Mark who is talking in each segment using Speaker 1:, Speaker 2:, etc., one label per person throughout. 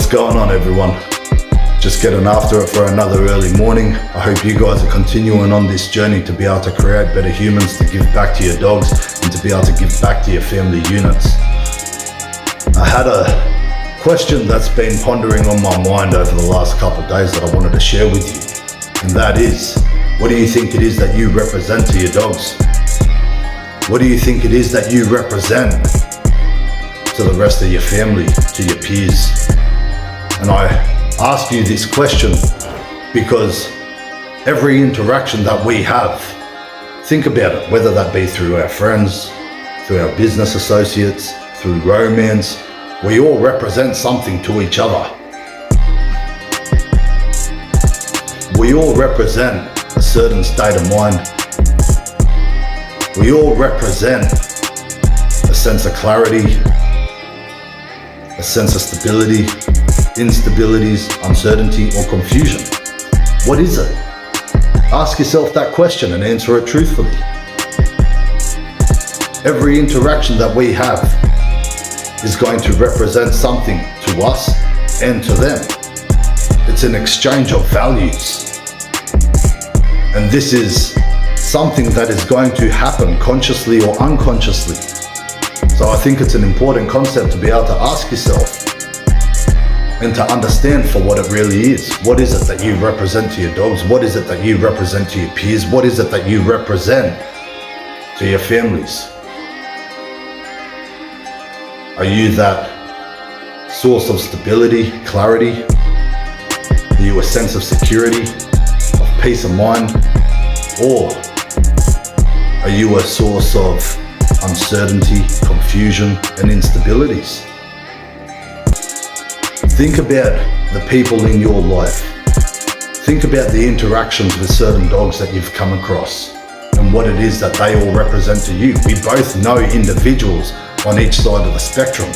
Speaker 1: What's going on, everyone? Just getting after it for another early morning. I hope you guys are continuing on this journey to be able to create better humans, to give back to your dogs, and to be able to give back to your family units. I had a question that's been pondering on my mind over the last couple of days that I wanted to share with you. And that is, what do you think it is that you represent to your dogs? What do you think it is that you represent to the rest of your family, to your peers? And I ask you this question because every interaction that we have, think about it, whether that be through our friends, through our business associates, through romance, we all represent something to each other. We all represent a certain state of mind. We all represent a sense of clarity, a sense of stability, instabilities, uncertainty, or confusion. What is it? Ask yourself that question and answer it truthfully. Every interaction that we have is going to represent something to us and to them. It's an exchange of values. And this is something that is going to happen consciously or unconsciously. So I think it's an important concept to be able to ask yourself and to understand for what it really is. What is it that you represent to your dogs? What is it that you represent to your peers? What is it that you represent to your families? Are you that source of stability, clarity? Are you a sense of security, of peace of mind? Or are you a source of uncertainty, confusion, and instabilities? Think about the people in your life. Think about the interactions with certain dogs that you've come across and what it is that they all represent to you. We both know individuals on each side of the spectrum.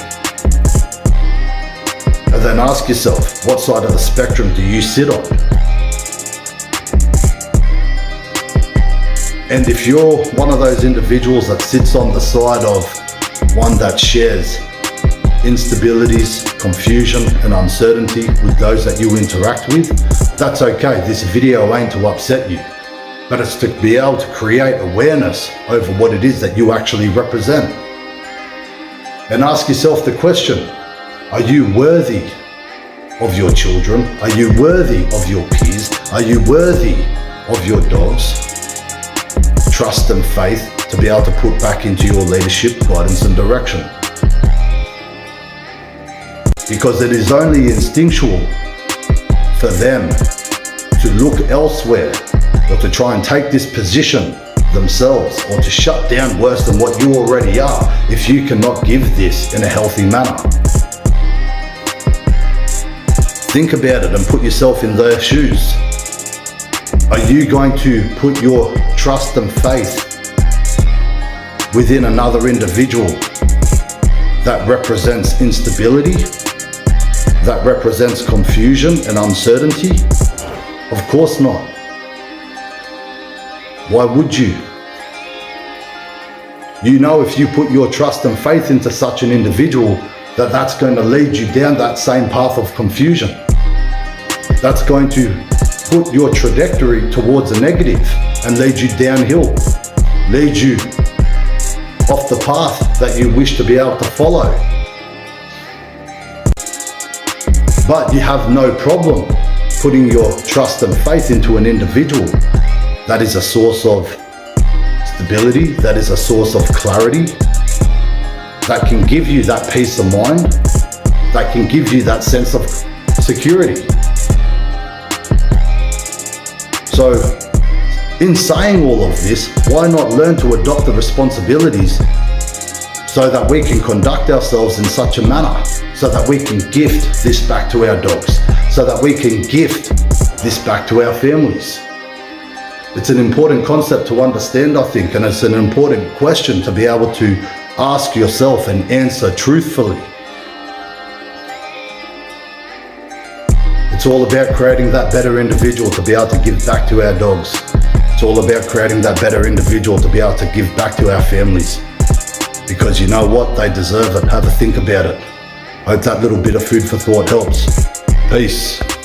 Speaker 1: And then ask yourself, what side of the spectrum do you sit on? And if you're one of those individuals that sits on the side of one that shares instabilities, confusion, and uncertainty with those that you interact with, that's okay. This video ain't to upset you, but it's to be able to create awareness over what it is that you actually represent. And ask yourself the question, are you worthy of your children? Are you worthy of your peers? Are you worthy of your dogs? Trust and faith to be able to put back into your leadership, guidance, and direction. Because it is only instinctual for them to look elsewhere or to try and take this position themselves or to shut down worse than what you already are if you cannot give this in a healthy manner. Think about it and put yourself in their shoes. Are you going to put your trust and faith within another individual that represents instability, that represents confusion and uncertainty? Of course not. Why would you? You know, if you put your trust and faith into such an individual, that's going to lead you down that same path of confusion. That's going to put your trajectory towards a negative and lead you downhill, lead you off the path that you wish to be able to follow. But you have no problem putting your trust and faith into an individual that is a source of stability, that is a source of clarity, that can give you that peace of mind, that can give you that sense of security. So, in saying all of this, why not learn to adopt the responsibilities so that we can conduct ourselves in such a manner, so that we can gift this back to our dogs, so that we can gift this back to our families? It's an important concept to understand, I think, and it's an important question to be able to ask yourself and answer truthfully. It's all about creating that better individual to be able to give back to our dogs. It's all about creating that better individual to be able to give back to our families. Because you know what? They deserve it. Have a think about it. Hope that little bit of food for thought helps. Peace.